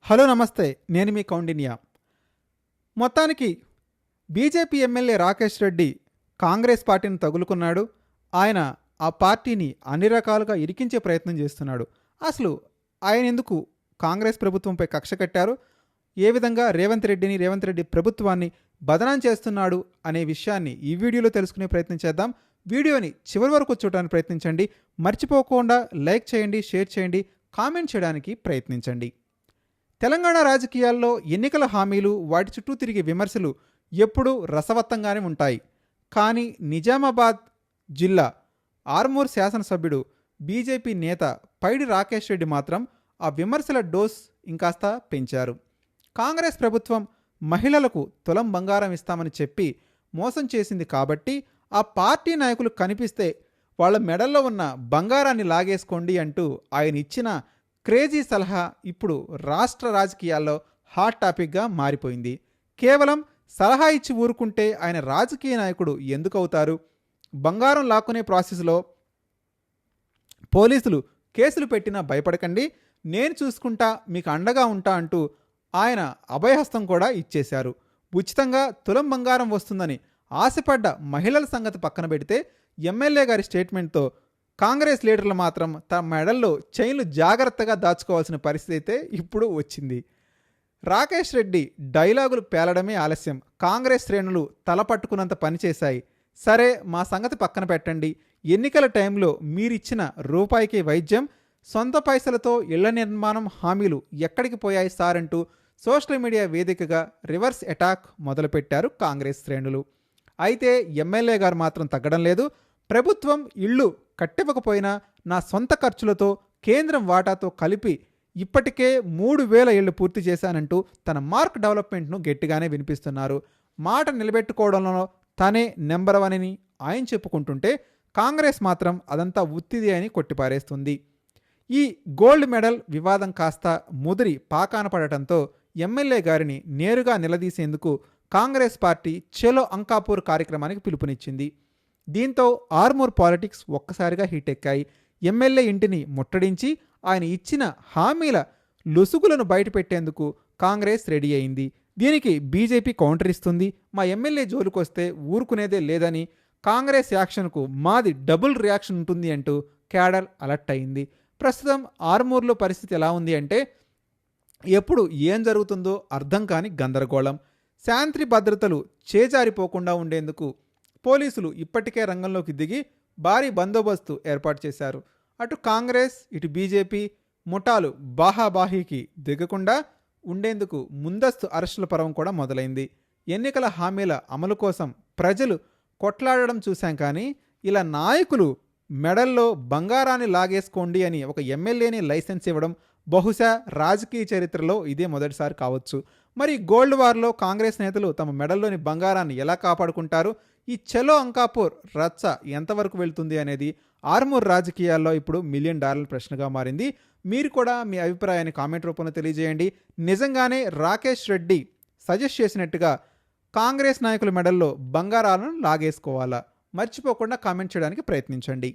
Hello నమస్తే, నేను మీ కౌండిన్య. మొత్తానికి బీజేపీ ఎమ్మెల్యే రాకేష్ రెడ్డి కాంగ్రెస్ పార్టీని తగులుకున్నాడు. ఆయన ఆ పార్టీని అన్ని రకాలుగా ఇరికించే ప్రయత్నం చేస్తున్నాడు. అసలు ఆయన ఎందుకు కాంగ్రెస్ ప్రభుత్వంపై కక్ష కట్టారు, ఏ విధంగా రేవంత్ రెడ్డి ప్రభుత్వాన్ని బదనాం చేస్తున్నాడు అనే విషయాన్ని ఈ వీడియోలో తెలుసుకునే ప్రయత్నం చేద్దాం. వీడియోని చివరి వరకు చూడడానికి ప్రయత్నించండి. మర్చిపోకుండా లైక్ చేయండి, షేర్ చేయండి, కామెంట్ చేయడానికి ప్రయత్నించండి. తెలంగాణ రాజకీయాల్లో ఎన్నికల హామీలు, వాటి చుట్టూ తిరిగే విమర్శలు ఎప్పుడూ రసవత్తంగానే ఉంటాయి. కానీ నిజామాబాద్ జిల్లా ఆర్మూర్ శాసనసభ్యుడు బీజేపీ నేత పైడి రాకేష్ రెడ్డి మాత్రం ఆ విమర్శల డోస్ ఇంకాస్త పెంచారు. కాంగ్రెస్ ప్రభుత్వం మహిళలకు తులం బంగారం ఇస్తామని చెప్పి మోసం చేసింది కాబట్టి ఆ పార్టీ నాయకులు కనిపిస్తే వాళ్ళ మెడల్లో ఉన్న బంగారాన్ని లాగేసుకోండి అంటూ ఆయన ఇచ్చిన క్రేజీ సలహా ఇప్పుడు రాష్ట్ర రాజకీయాల్లో హాట్ టాపిక్గా మారిపోయింది. కేవలం సలహా ఇచ్చి ఊరుకుంటే ఆయన రాజకీయ నాయకుడు ఎందుకు అవుతారు? బంగారం లాక్కునే ప్రాసెస్లో పోలీసులు కేసులు పెట్టినా భయపడకండి, నేను చూసుకుంటా, మీకు అండగా ఉంటా అంటూ ఆయన అభయహస్తం కూడా ఇచ్చేశారు. ఉచితంగా తులం బంగారం వస్తుందని ఆశపడ్డ మహిళల సంగతి పక్కన పెడితే ఎమ్మెల్యే గారి స్టేట్మెంట్తో కాంగ్రెస్ లీడర్లు మాత్రం తమ మెడల్లో చైన్లు జాగ్రత్తగా దాచుకోవాల్సిన పరిస్థితి అయితే ఇప్పుడు వచ్చింది. రాకేష్ రెడ్డి డైలాగులు పేలడమే ఆలస్యం. కాంగ్రెస్ శ్రేణులు తలపట్టుకున్నంత పనిచేశాయి. సరే, మా సంగతి పక్కన పెట్టండి, ఎన్నికల టైంలో మీరిచ్చిన రూపాయికి వైద్యం, సొంత పైసలతో ఇళ్ల నిర్మాణం హామీలు ఎక్కడికి పోయాయి సార్ అంటూ సోషల్ మీడియా వేదికగా రివర్స్ అటాక్ మొదలుపెట్టారు కాంగ్రెస్ శ్రేణులు. అయితే ఎమ్మెల్యే గారు మాత్రం తగ్గడం లేదు. ప్రభుత్వం ఇళ్ళు కట్టివ్వకపోయినా నా సొంత ఖర్చులతో కేంద్రం వాటాతో కలిపి ఇప్పటికే 3,000 ఇళ్లు పూర్తి చేశానంటూ తన మార్క్ డెవలప్మెంట్ను గట్టిగానే వినిపిస్తున్నారు. మాట నిలబెట్టుకోవడంలో తనే నెంబర్ 1 అని ఆయన చెప్పుకుంటుంటే కాంగ్రెస్ మాత్రం అదంతా ఉత్తిది అని కొట్టిపారేస్తుంది. ఈ గోల్డ్ మెడల్ వివాదం కాస్త ముదిరి పాకాన పడటంతో ఎమ్మెల్యే గారిని నేరుగా నిలదీసేందుకు కాంగ్రెస్ పార్టీ చలో అంకాపూర్ కార్యక్రమానికి పిలుపునిచ్చింది. దీంతో ఆర్మూర్ పాలిటిక్స్ ఒక్కసారిగా హీట్ ఎక్కాయి. ఎమ్మెల్యే ఇంటిని ముట్టడించి ఆయన ఇచ్చిన హామీల లొసుగులను బయటపెట్టేందుకు కాంగ్రెస్ రెడీ అయింది. దీనికి బీజేపీ కౌంటర్ ఇస్తుంది. మా ఎమ్మెల్యే జోలికొస్తే ఊరుకునేదే లేదని, కాంగ్రెస్ యాక్షన్కు మాది డబుల్ రియాక్షన్ ఉంటుంది అంటూ క్యాడర్ అలర్ట్ అయింది. ప్రస్తుతం ఆర్మూర్లో పరిస్థితి ఎలా ఉంది అంటే ఎప్పుడు ఏం జరుగుతుందో అర్థం కాని గందరగోళం. శాంతి భద్రతలు చేజారిపోకుండా ఉండేందుకు పోలీసులు ఇప్పటికే రంగంలోకి దిగి భారీ బందోబస్తు ఏర్పాటు చేశారు. అటు కాంగ్రెస్, ఇటు బీజేపీ ముఠాలు బాహాబాహీకి దిగకుండా ఉండేందుకు ముందస్తు అరెస్టుల పర్వం కూడా మొదలైంది. ఎన్నికల హామీల అమలు కోసం ప్రజలు కొట్లాడడం చూశాం, కానీ ఇలా నాయకులు మెడల్లో బంగారాన్ని లాగేసుకోండి అని ఒక ఎమ్మెల్యేని లైసెన్స్ ఇవ్వడం బహుశా రాజకీయ చరిత్రలో ఇదే మొదటిసారి కావచ్చు. మరి గోల్డ్ వార్లో కాంగ్రెస్ నేతలు తమ మెడల్లోని బంగారాన్ని ఎలా కాపాడుకుంటారు? ఈ చలో అంకాపూర్ రచ్చ ఎంతవరకు వెళ్తుంది అనేది ఆర్మూర్ రాజకీయాల్లో ఇప్పుడు $1 మిలియన్ ప్రశ్నగా మారింది. మీరు కూడా మీ అభిప్రాయాన్ని కామెంట్ రూపంలో తెలియజేయండి. నిజంగానే రాకేష్ రెడ్డి సజెస్ట్ చేసినట్టుగా కాంగ్రెస్ నాయకుల మెడల్లో బంగారాలను లాగేసుకోవాలా? మర్చిపోకుండా కామెంట్ చేయడానికి ప్రయత్నించండి.